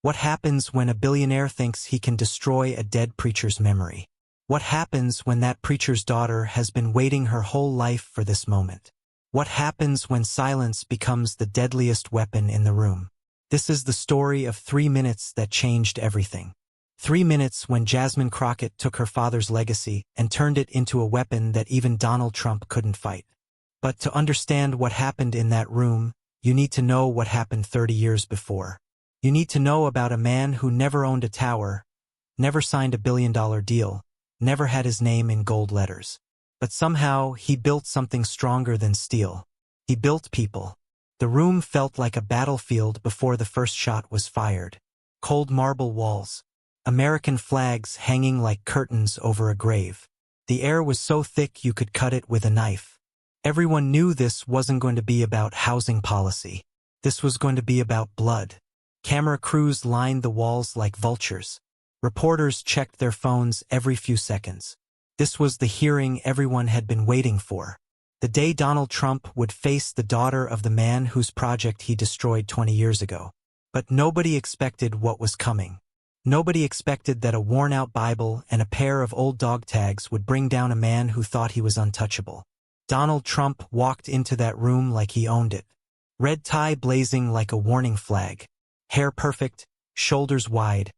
What happens when a billionaire thinks he can destroy a dead preacher's memory? What happens when that preacher's daughter has been waiting her whole life for this moment? What happens when silence becomes the deadliest weapon in the room? This is the story of 3 minutes that changed everything. 3 minutes when Jasmine Crockett took her father's legacy and turned it into a weapon that even Donald Trump couldn't fight. But to understand what happened in that room, you need to know what happened 30 years before. You need to know about a man who never owned a tower, never signed a billion-dollar deal, never had his name in gold letters. But somehow, he built something stronger than steel. He built people. The room felt like a battlefield before the first shot was fired. Cold marble walls. American flags hanging like curtains over a grave. The air was so thick you could cut it with a knife. Everyone knew this wasn't going to be about housing policy. This was going to be about blood. Camera crews lined the walls like vultures. Reporters checked their phones every few seconds. This was the hearing everyone had been waiting for. The day Donald Trump would face the daughter of the man whose project he destroyed 20 years ago. But nobody expected what was coming. Nobody expected that a worn-out Bible and a pair of old dog tags would bring down a man who thought he was untouchable. Donald Trump walked into that room like he owned it. Red tie blazing like a warning flag. Hair perfect, shoulders wide.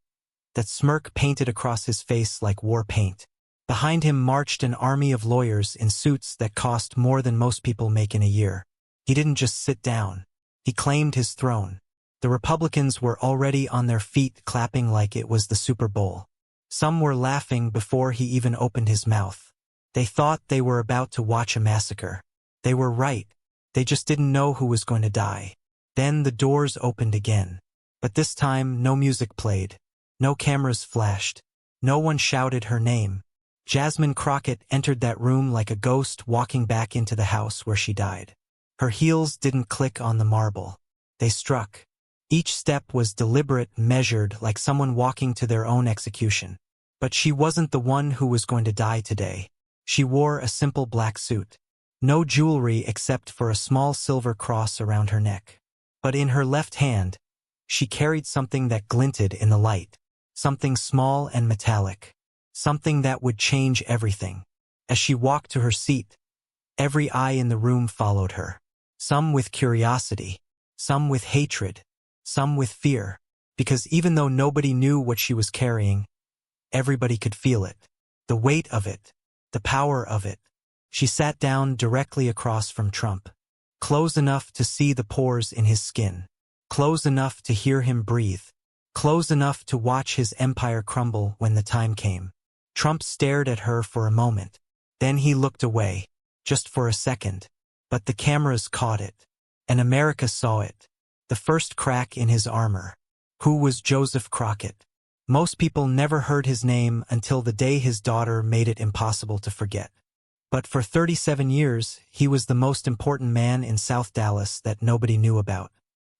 That smirk painted across his face like war paint. Behind him marched an army of lawyers in suits that cost more than most people make in a year. He didn't just sit down. He claimed his throne. The Republicans were already on their feet clapping like it was the Super Bowl. Some were laughing before he even opened his mouth. They thought they were about to watch a massacre. They were right. They just didn't know who was going to die. Then the doors opened again. But this time, no music played. No cameras flashed. No one shouted her name. Jasmine Crockett entered that room like a ghost walking back into the house where she died. Her heels didn't click on the marble. They struck. Each step was deliberate, measured, like someone walking to their own execution. But she wasn't the one who was going to die today. She wore a simple black suit. No jewelry except for a small silver cross around her neck. But in her left hand, she carried something that glinted in the light. Something small and metallic. Something that would change everything. As she walked to her seat, every eye in the room followed her. Some with curiosity. Some with hatred. Some with fear. Because even though nobody knew what she was carrying, everybody could feel it. The weight of it. The power of it. She sat down directly across from Trump. Close enough to see the pores in his skin. Close enough to hear him breathe. Close enough to watch his empire crumble when the time came. Trump stared at her for a moment. Then he looked away. Just for a second. But the cameras caught it. And America saw it. The first crack in his armor. Who was Joseph Crockett? Most people never heard his name until the day his daughter made it impossible to forget. But for 37 years, he was the most important man in South Dallas that nobody knew about.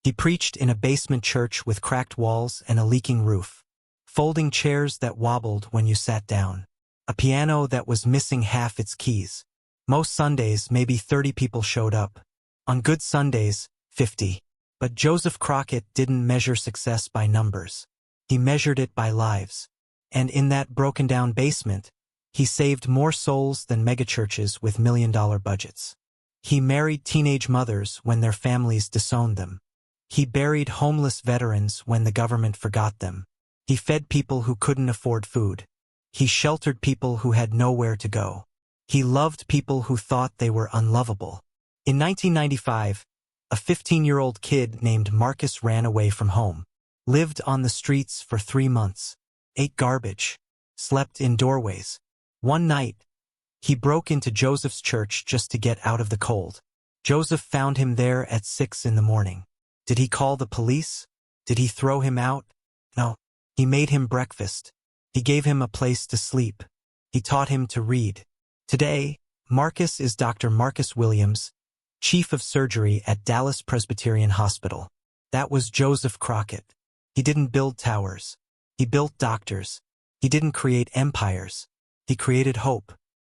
He preached in a basement church with cracked walls and a leaking roof. Folding chairs that wobbled when you sat down. A piano that was missing half its keys. Most Sundays, maybe 30 people showed up. On good Sundays, 50. But Joseph Crockett didn't measure success by numbers. He measured it by lives. And in that broken-down basement, he saved more souls than megachurches with million-dollar budgets. He married teenage mothers when their families disowned them. He buried homeless veterans when the government forgot them. He fed people who couldn't afford food. He sheltered people who had nowhere to go. He loved people who thought they were unlovable. In 1995, a 15-year-old kid named Marcus ran away from home, lived on the streets for 3 months, ate garbage, slept in doorways. One night, he broke into Joseph's church just to get out of the cold. Joseph found him there at 6 in the morning. Did he call the police? Did he throw him out? No. He made him breakfast. He gave him a place to sleep. He taught him to read. Today, Marcus is Dr. Marcus Williams, chief of surgery at Dallas Presbyterian Hospital. That was Joseph Crockett. He didn't build towers. He built doctors. He didn't create empires. He created hope.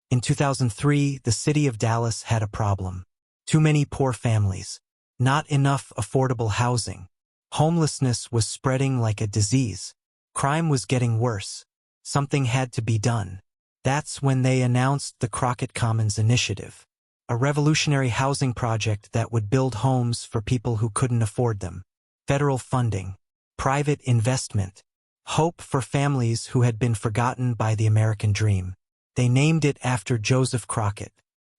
In 2003, the city of Dallas had a problem. Too many poor families. Not enough affordable housing. Homelessness was spreading like a disease. Crime was getting worse. Something had to be done. That's when they announced the Crockett Commons Initiative, a revolutionary housing project that would build homes for people who couldn't afford them. Federal funding, private investment, hope for families who had been forgotten by the American dream. They named it after Joseph Crockett,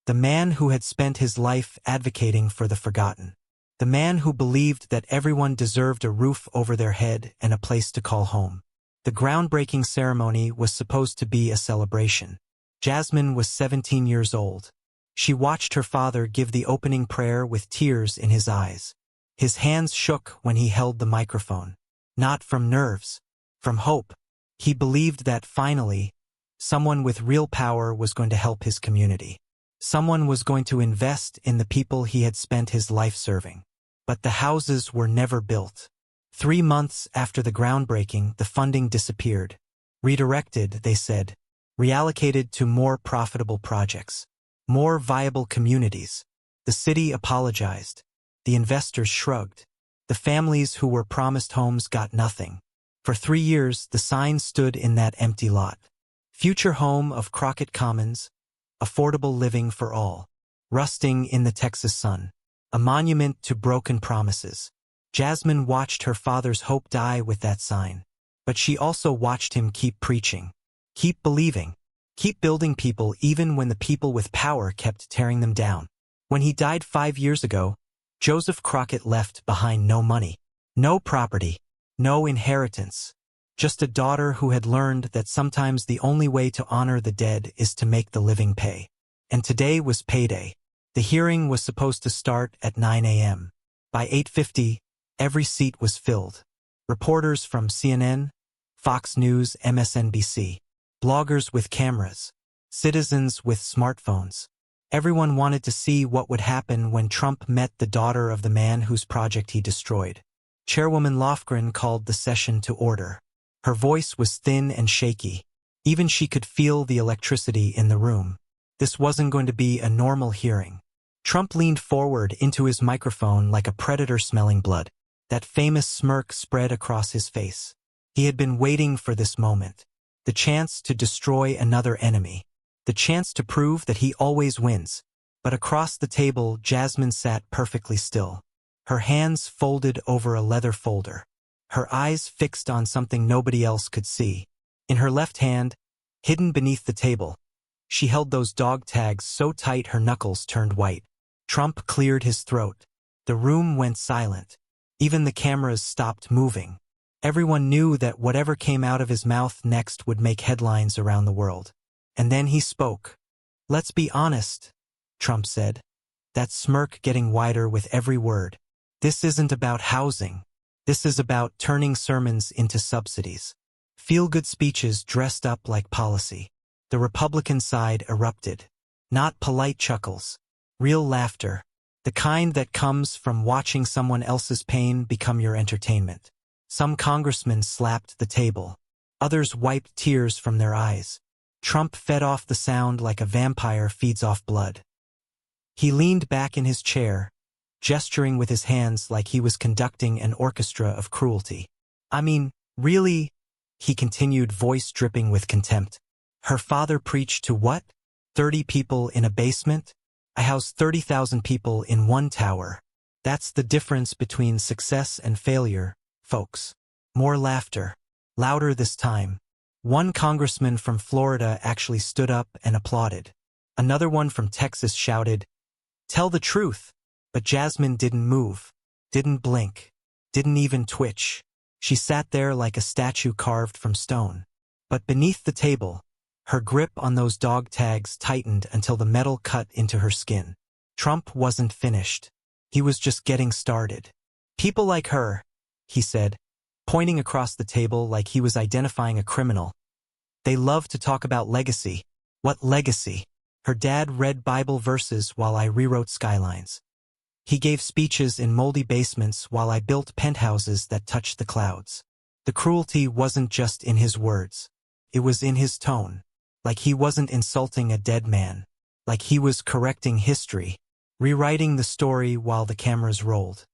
the man who had spent his life advocating for the forgotten. The man who believed that everyone deserved a roof over their head and a place to call home. The groundbreaking ceremony was supposed to be a celebration. Jasmine was 17 years old. She watched her father give the opening prayer with tears in his eyes. His hands shook when he held the microphone. Not from nerves, from hope. He believed that finally, someone with real power was going to help his community. Someone was going to invest in the people he had spent his life serving. But the houses were never built. 3 months after the groundbreaking, the funding disappeared. Redirected, they said. Reallocated to more profitable projects. More viable communities. The city apologized. The investors shrugged. The families who were promised homes got nothing. For 3 years, the sign stood in that empty lot. Future home of Crockett Commons. Affordable living for all. Rusting in the Texas sun. A monument to broken promises. Jasmine watched her father's hope die with that sign. But she also watched him keep preaching. Keep believing. Keep building people even when the people with power kept tearing them down. When he died 5 years ago, Joseph Crockett left behind no money, no property, no inheritance. Just a daughter who had learned that sometimes the only way to honor the dead is to make the living pay. And today was payday. The hearing was supposed to start at 9 a.m. By 8:50, every seat was filled. Reporters from CNN, Fox News, MSNBC, bloggers with cameras, citizens with smartphones. Everyone wanted to see what would happen when Trump met the daughter of the man whose project he destroyed. Chairwoman Lofgren called the session to order. Her voice was thin and shaky. Even she could feel the electricity in the room. This wasn't going to be a normal hearing. Trump leaned forward into his microphone like a predator smelling blood. That famous smirk spread across his face. He had been waiting for this moment. The chance to destroy another enemy. The chance to prove that he always wins. But across the table, Jasmine sat perfectly still. Her hands folded over a leather folder. Her eyes fixed on something nobody else could see. In her left hand, hidden beneath the table, she held those dog tags so tight her knuckles turned white. Trump cleared his throat. The room went silent. Even the cameras stopped moving. Everyone knew that whatever came out of his mouth next would make headlines around the world. And then he spoke. "Let's be honest," Trump said, that smirk getting wider with every word. "This isn't about housing. This is about turning sermons into subsidies. Feel-good speeches dressed up like policy." The Republican side erupted. Not polite chuckles. Real laughter. The kind that comes from watching someone else's pain become your entertainment. Some congressmen slapped the table. Others wiped tears from their eyes. Trump fed off the sound like a vampire feeds off blood. He leaned back in his chair, gesturing with his hands like he was conducting an orchestra of cruelty. "I mean, really?" he continued, voice dripping with contempt. "Her father preached to what? 30 people in a basement? I house 30,000 people in one tower. That's the difference between success and failure, folks." More laughter. Louder this time. One congressman from Florida actually stood up and applauded. Another one from Texas shouted, "Tell the truth." But Jasmine didn't move, didn't blink, didn't even twitch. She sat there like a statue carved from stone. But beneath the table, her grip on those dog tags tightened until the metal cut into her skin. Trump wasn't finished. He was just getting started. "People like her," he said, pointing across the table like he was identifying a criminal. "They love to talk about legacy." "What legacy?" Her dad read Bible verses while I rewrote skylines. He gave speeches in moldy basements while I built penthouses that touched the clouds. The cruelty wasn't just in his words. It was in his tone. Like he wasn't insulting a dead man. Like he was correcting history, rewriting the story while the cameras rolled.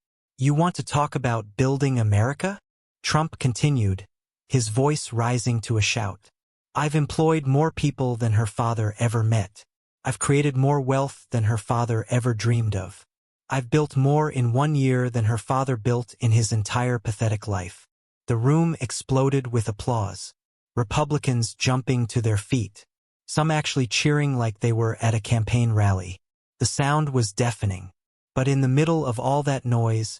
You want to talk about building America? Trump continued, his voice rising to a shout. I've employed more people than her father ever met. I've created more wealth than her father ever dreamed of. I've built more in 1 year than her father built in his entire pathetic life. The room exploded with applause. Republicans jumping to their feet. Some actually cheering like they were at a campaign rally. The sound was deafening. But in the middle of all that noise,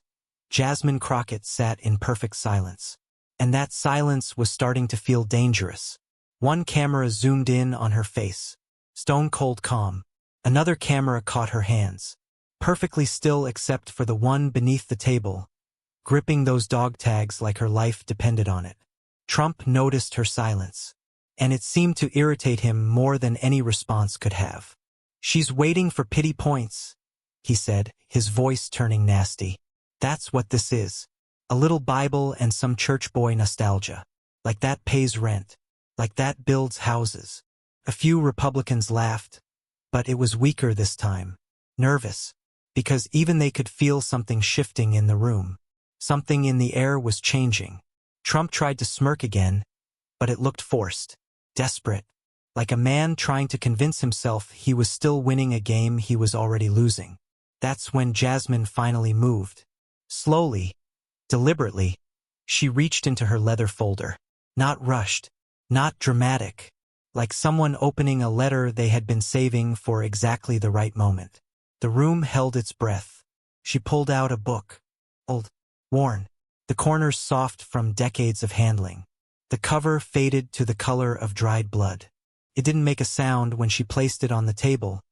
Jasmine Crockett sat in perfect silence. And that silence was starting to feel dangerous. One camera zoomed in on her face. Stone-cold calm. Another camera caught her hands. Perfectly still except for the one beneath the table, gripping those dog tags like her life depended on it. Trump noticed her silence, and it seemed to irritate him more than any response could have. She's waiting for pity points, he said, his voice turning nasty. That's what this is. A little Bible and some church boy nostalgia. Like that pays rent. Like that builds houses. A few Republicans laughed, but it was weaker this time. Nervous. Because even they could feel something shifting in the room. Something in the air was changing. Trump tried to smirk again, but it looked forced. Desperate. Like a man trying to convince himself he was still winning a game he was already losing. That's when Jasmine finally moved. Slowly, deliberately, she reached into her leather folder. Not rushed, not dramatic. Like someone opening a letter they had been saving for exactly the right moment. The room held its breath. She pulled out a book. Old, worn. The corners soft from decades of handling. The cover faded to the color of dried blood. It didn't make a sound when she placed it on the table,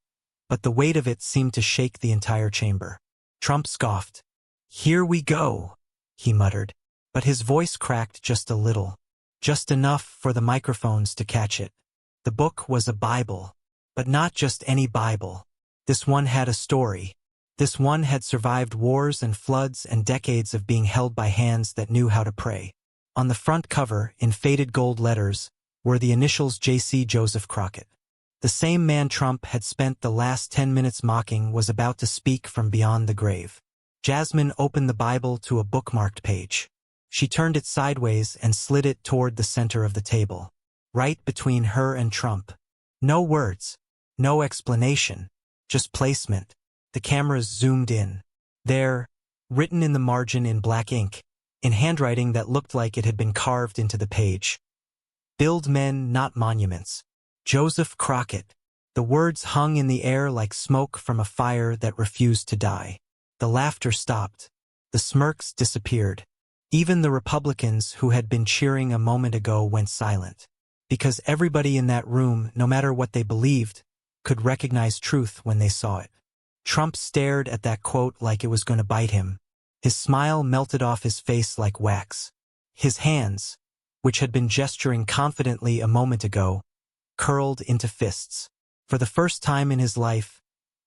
but the weight of it seemed to shake the entire chamber. Trump scoffed. Here we go, he muttered, but his voice cracked just a little. Just enough for the microphones to catch it. The book was a Bible, but not just any Bible. This one had a story. This one had survived wars and floods and decades of being held by hands that knew how to pray. On the front cover, in faded gold letters, were the initials J.C. Joseph Crockett. The same man Trump had spent the last 10 minutes mocking was about to speak from beyond the grave. Jasmine opened the Bible to a bookmarked page. She turned it sideways and slid it toward the center of the table, right between her and Trump. No words, no explanation. Just placement. The cameras zoomed in. There, written in the margin in black ink, in handwriting that looked like it had been carved into the page. Build men, not monuments. Joseph Crockett. The words hung in the air like smoke from a fire that refused to die. The laughter stopped. The smirks disappeared. Even the Republicans who had been cheering a moment ago went silent. Because everybody in that room, no matter what they believed, could recognize truth when they saw it. Trump stared at that quote like it was going to bite him. His smile melted off his face like wax. His hands, which had been gesturing confidently a moment ago, curled into fists. For the first time in his life,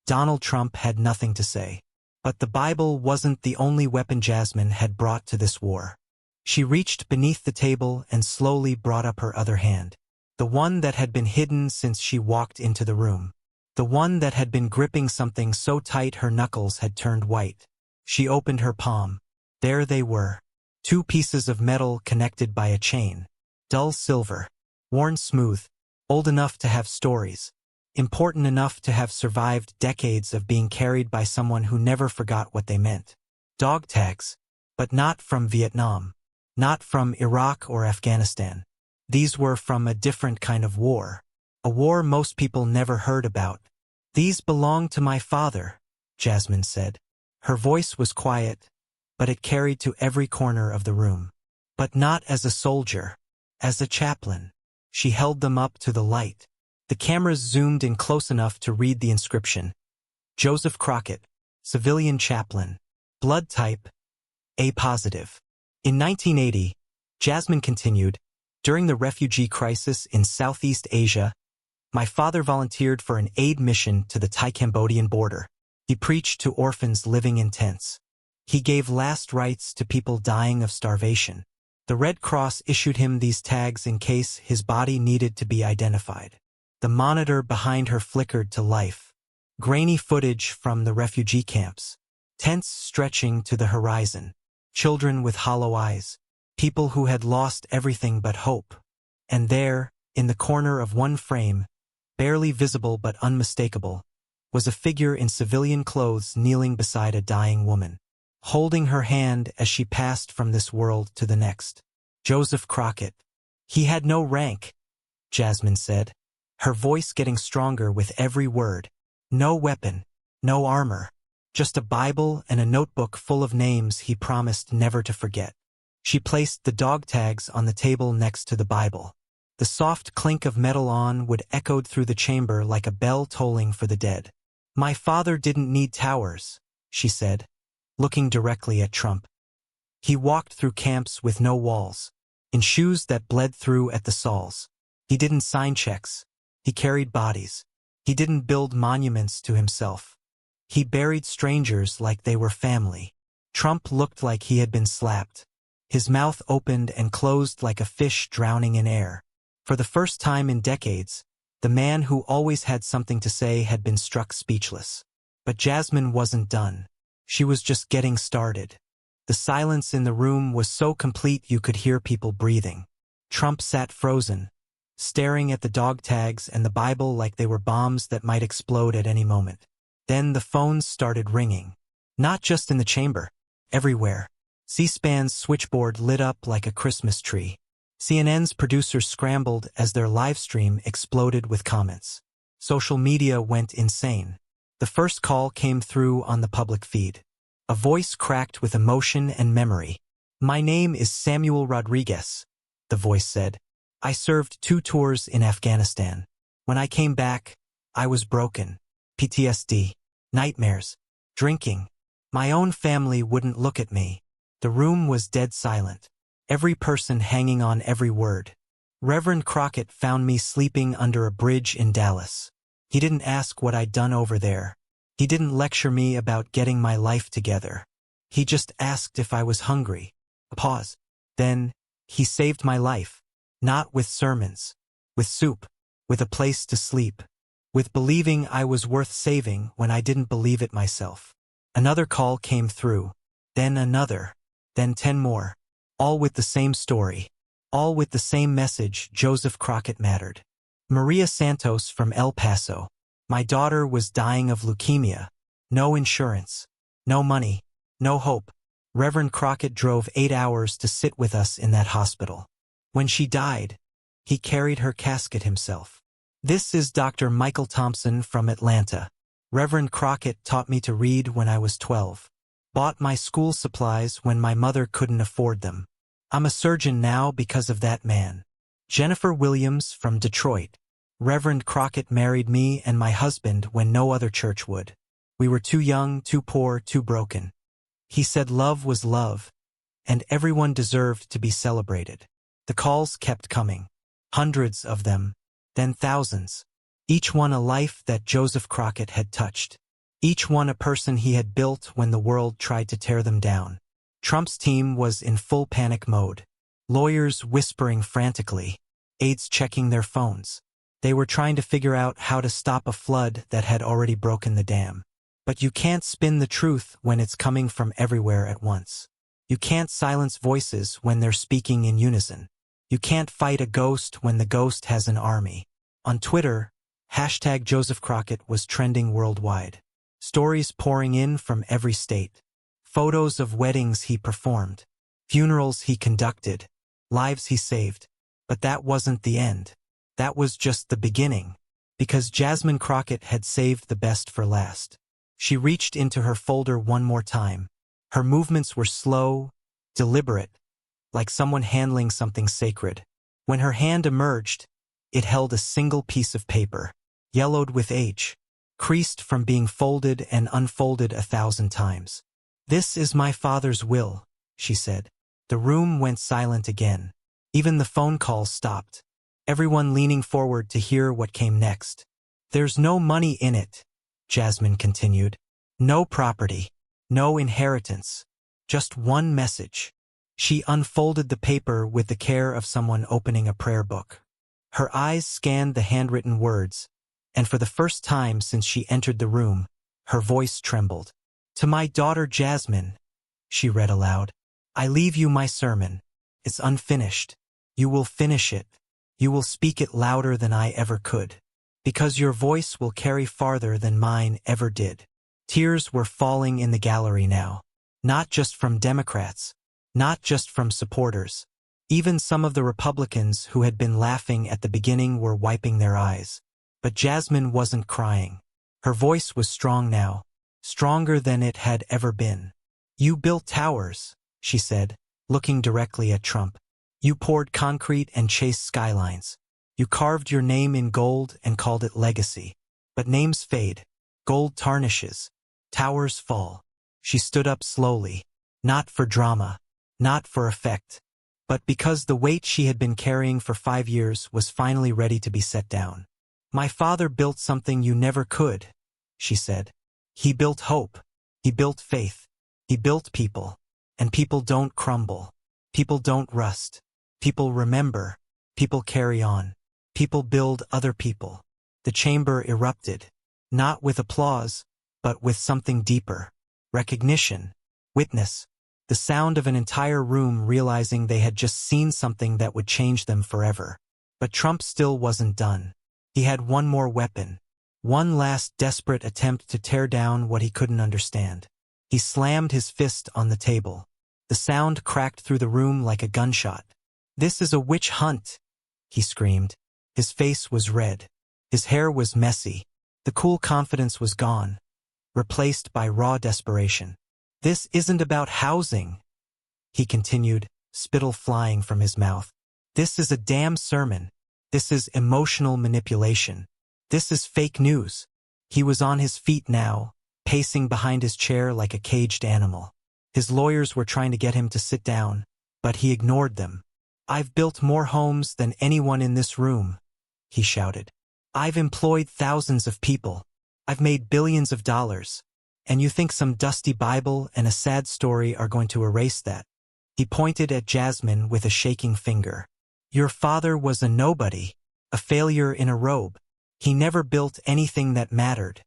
Donald Trump had nothing to say. But the Bible wasn't the only weapon Jasmine had brought to this war. She reached beneath the table and slowly brought up her other hand. The one that had been hidden since she walked into the room. The one that had been gripping something so tight her knuckles had turned white. She opened her palm. There they were. 2 pieces of metal connected by a chain. Dull silver. Worn smooth. Old enough to have stories. Important enough to have survived decades of being carried by someone who never forgot what they meant. Dog tags. But not from Vietnam. Not from Iraq or Afghanistan. These were from a different kind of war. A war most people never heard about. These belong to my father, Jasmine said. Her voice was quiet, but it carried to every corner of the room. But not as a soldier, as a chaplain. She held them up to the light. The cameras zoomed in close enough to read the inscription. Joseph Crockett, civilian chaplain. Blood type, A positive. In 1980, Jasmine continued, during the refugee crisis in Southeast Asia, my father volunteered for an aid mission to the Thai-Cambodian border. He preached to orphans living in tents. He gave last rites to people dying of starvation. The Red Cross issued him these tags in case his body needed to be identified. The monitor behind her flickered to life. Grainy footage from the refugee camps. tents stretching to the horizon, children with hollow eyes, people who had lost everything but hope. And there, in the corner of one frame, barely visible but unmistakable, was a figure in civilian clothes kneeling beside a dying woman, holding her hand as she passed from this world to the next. Joseph Crockett. He had no rank, Jasmine said, her voice getting stronger with every word. No weapon, no armor, just a Bible and a notebook full of names he promised never to forget. She placed the dog tags on the table next to the Bible. The soft clink of metal on wood echoed through the chamber like a bell tolling for the dead. My father didn't need towers, she said, looking directly at Trump. He walked through camps with no walls, in shoes that bled through at the soles. He didn't sign checks. He carried bodies. He didn't build monuments to himself. He buried strangers like they were family. Trump looked like he had been slapped. His mouth opened and closed like a fish drowning in air. For the first time in decades, the man who always had something to say had been struck speechless. But Jasmine wasn't done. She was just getting started. The silence in the room was so complete you could hear people breathing. Trump sat frozen, staring at the dog tags and the Bible like they were bombs that might explode at any moment. Then the phones started ringing. Not just in the chamber, everywhere. C-SPAN's switchboard lit up like a Christmas tree. CNN's producers scrambled as their live stream exploded with comments. Social media went insane. The first call came through on the public feed. A voice cracked with emotion and memory. My name is Samuel Rodriguez, the voice said. I served 2 tours in Afghanistan. When I came back, I was broken. PTSD, nightmares, drinking. My own family wouldn't look at me. The room was dead silent. Every person hanging on every word. Reverend Crockett found me sleeping under a bridge in Dallas. He didn't ask what I'd done over there. He didn't lecture me about getting my life together. He just asked if I was hungry. A pause. Then, he saved my life. Not with sermons. With soup. With a place to sleep. With believing I was worth saving when I didn't believe it myself. Another call came through. Then another. Then 10 more. All with the same story. All with the same message: Joseph Crockett mattered. Maria Santos from El Paso. My daughter was dying of leukemia. No insurance. No money. No hope. Reverend Crockett drove 8 hours to sit with us in that hospital. When she died, he carried her casket himself. This is Dr. Michael Thompson from Atlanta. Reverend Crockett taught me to read when I was 12. Bought my school supplies when my mother couldn't afford them. I'm a surgeon now because of that man. Jennifer Williams from Detroit. Reverend Crockett married me and my husband when no other church would. We were too young, too poor, too broken. He said love was love, and everyone deserved to be celebrated. The calls kept coming. Hundreds of them, then thousands. Each one a life that Joseph Crockett had touched. Each one a person he had built when the world tried to tear them down. Trump's team was in full panic mode. Lawyers whispering frantically. Aides checking their phones. They were trying to figure out how to stop a flood that had already broken the dam. But you can't spin the truth when it's coming from everywhere at once. You can't silence voices when they're speaking in unison. You can't fight a ghost when the ghost has an army. On Twitter, #Joseph Crockett was trending worldwide. Stories pouring in from every state. Photos of weddings he performed. Funerals he conducted. Lives he saved. But that wasn't the end. That was just the beginning. Because Jasmine Crockett had saved the best for last. She reached into her folder one more time. Her movements were slow, deliberate, like someone handling something sacred. When her hand emerged, it held a single piece of paper, yellowed with age, creased from being folded and unfolded 1,000 times. This is my father's will, she said. The room went silent again. Even the phone calls stopped. Everyone leaning forward to hear what came next. There's no money in it, Jasmine continued. No property. No inheritance. Just one message. She unfolded the paper with the care of someone opening a prayer book. Her eyes scanned the handwritten words, and for the first time since she entered the room, her voice trembled. To my daughter Jasmine, she read aloud. I leave you my sermon. It's unfinished. You will finish it. You will speak it louder than I ever could. Because your voice will carry farther than mine ever did. Tears were falling in the gallery now. Not just from Democrats. Not just from supporters. Even some of the Republicans who had been laughing at the beginning were wiping their eyes. But Jasmine wasn't crying. Her voice was strong now. Stronger than it had ever been. You built towers, she said, looking directly at Trump. You poured concrete and chased skylines. You carved your name in gold and called it legacy. But names fade. Gold tarnishes. Towers fall. She stood up slowly. Not for drama. Not for effect. But because the weight she had been carrying for 5 years was finally ready to be set down. My father built something you never could, she said. He built hope. He built faith. He built people. And people don't crumble. People don't rust. People remember. People carry on. People build other people. The chamber erupted. Not with applause, but with something deeper. Recognition. Witness. The sound of an entire room realizing they had just seen something that would change them forever. But Trump still wasn't done. He had one more weapon. One last desperate attempt to tear down what he couldn't understand. He slammed his fist on the table. The sound cracked through the room like a gunshot. This is a witch hunt, he screamed. His face was red. His hair was messy. The cool confidence was gone, replaced by raw desperation. This isn't about housing, he continued, spittle flying from his mouth. This is a damn sermon. This is emotional manipulation. This is fake news. He was on his feet now, pacing behind his chair like a caged animal. His lawyers were trying to get him to sit down, but he ignored them. I've built more homes than anyone in this room, he shouted. I've employed thousands of people. I've made billions of dollars. And you think some dusty Bible and a sad story are going to erase that? He pointed at Jasmine with a shaking finger. Your father was a nobody, a failure in a robe. He never built anything that mattered.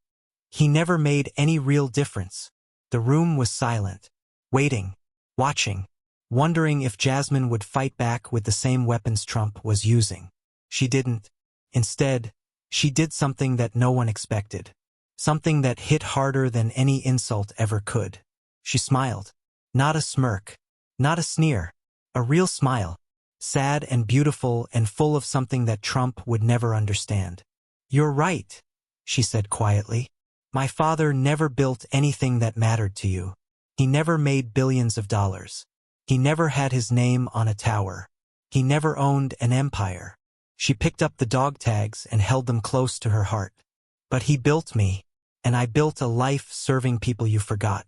He never made any real difference. The room was silent, waiting, watching, wondering if Jasmine would fight back with the same weapons Trump was using. She didn't. Instead, she did something that no one expected. Something that hit harder than any insult ever could. She smiled. Not a smirk. Not a sneer. A real smile. Sad and beautiful and full of something that Trump would never understand. You're right, she said quietly. My father never built anything that mattered to you. He never made billions of dollars. He never had his name on a tower. He never owned an empire. She picked up the dog tags and held them close to her heart. But he built me, and I built a life serving people you forgot.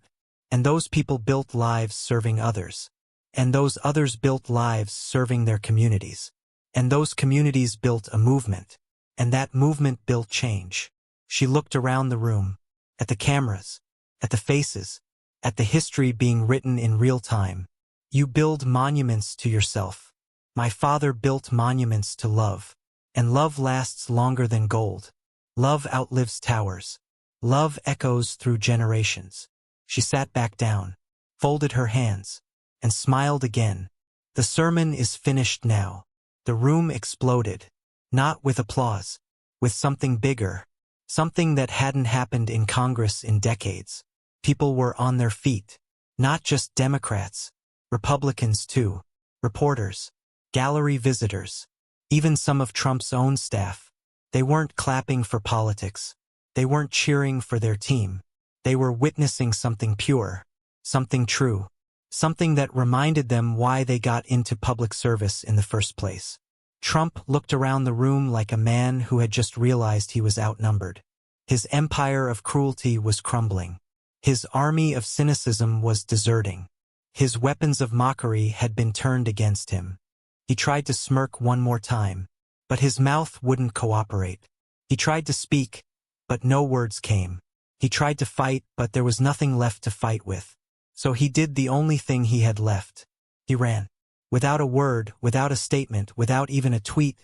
And those people built lives serving others. And those others built lives serving their communities. And those communities built a movement. And that movement built change. She looked around the room, at the cameras, at the faces, at the history being written in real time. You build monuments to yourself. My father built monuments to love. And love lasts longer than gold. Love outlives towers. Love echoes through generations. She sat back down, folded her hands, and smiled again. The sermon is finished now. The room exploded. Not with applause. With something bigger. Something that hadn't happened in Congress in decades. People were on their feet. Not just Democrats. Republicans too. Reporters. Gallery visitors. Even some of Trump's own staff. They weren't clapping for politics. They weren't cheering for their team. They were witnessing something pure. Something true. Something that reminded them why they got into public service in the first place. Trump looked around the room like a man who had just realized he was outnumbered. His empire of cruelty was crumbling. His army of cynicism was deserting. His weapons of mockery had been turned against him. He tried to smirk one more time, but his mouth wouldn't cooperate. He tried to speak, but no words came. He tried to fight, but there was nothing left to fight with. So he did the only thing he had left. He ran. Without a word, without a statement, without even a tweet,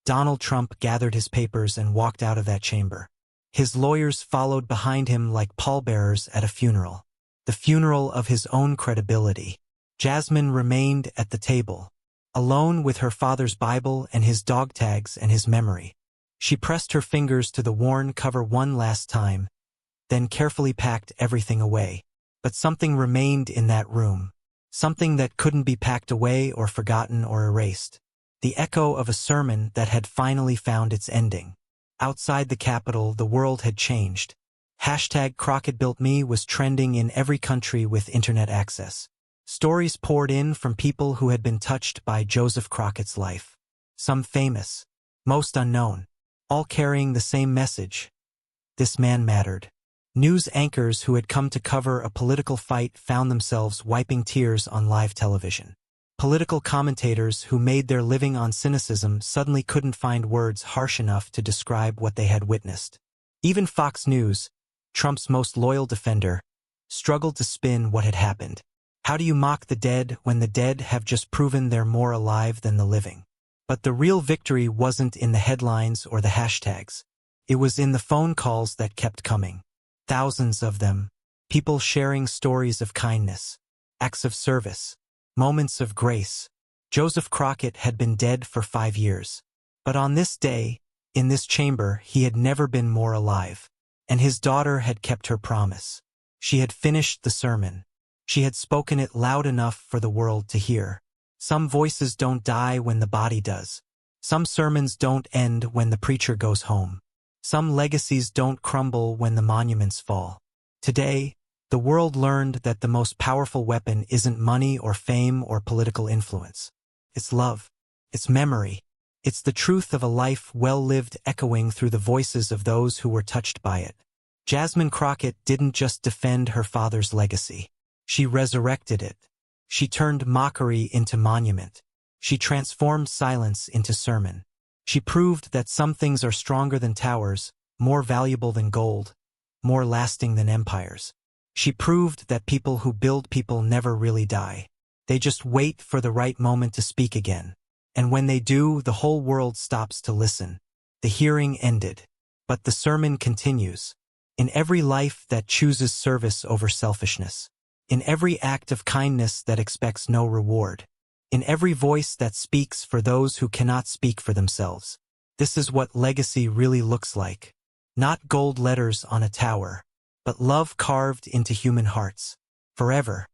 Donald Trump gathered his papers and walked out of that chamber. His lawyers followed behind him like pallbearers at a funeral. the funeral of his own credibility. Jasmine remained at the table, alone with her father's Bible and his dog tags and his memory. She pressed her fingers to the worn cover one last time, then carefully packed everything away. But something remained in that room, something that couldn't be packed away or forgotten or erased. The echo of a sermon that had finally found its ending. Outside the capital, the world had changed. Hashtag Crockett Built Me was trending in every country with internet access. Stories poured in from people who had been touched by Joseph Crockett's life. Some famous, most unknown, all carrying the same message. This man mattered. News anchors who had come to cover a political fight found themselves wiping tears on live television. Political commentators who made their living on cynicism suddenly couldn't find words harsh enough to describe what they had witnessed. Even Fox News, Trump's most loyal defender, struggled to spin what had happened. How do you mock the dead when the dead have just proven they're more alive than the living? But the real victory wasn't in the headlines or the hashtags. It was in the phone calls that kept coming. Thousands of them, people sharing stories of kindness, acts of service, moments of grace. Joseph Crockett had been dead for 5 years. But on this day, in this chamber, he had never been more alive. And his daughter had kept her promise. She had finished the sermon. She had spoken it loud enough for the world to hear. Some voices don't die when the body does. Some sermons don't end when the preacher goes home. Some legacies don't crumble when the monuments fall. Today, the world learned that the most powerful weapon isn't money or fame or political influence. It's love. It's memory. It's the truth of a life well lived echoing through the voices of those who were touched by it. Jasmine Crockett didn't just defend her father's legacy. She resurrected it. She turned mockery into monument. She transformed silence into sermon. She proved that some things are stronger than towers, more valuable than gold, more lasting than empires. She proved that people who build people never really die. They just wait for the right moment to speak again. And when they do, the whole world stops to listen. The hearing ended. But the sermon continues. In every life that chooses service over selfishness. In every act of kindness that expects no reward. In every voice that speaks for those who cannot speak for themselves. This is what legacy really looks like. Not gold letters on a tower, but love carved into human hearts. Forever.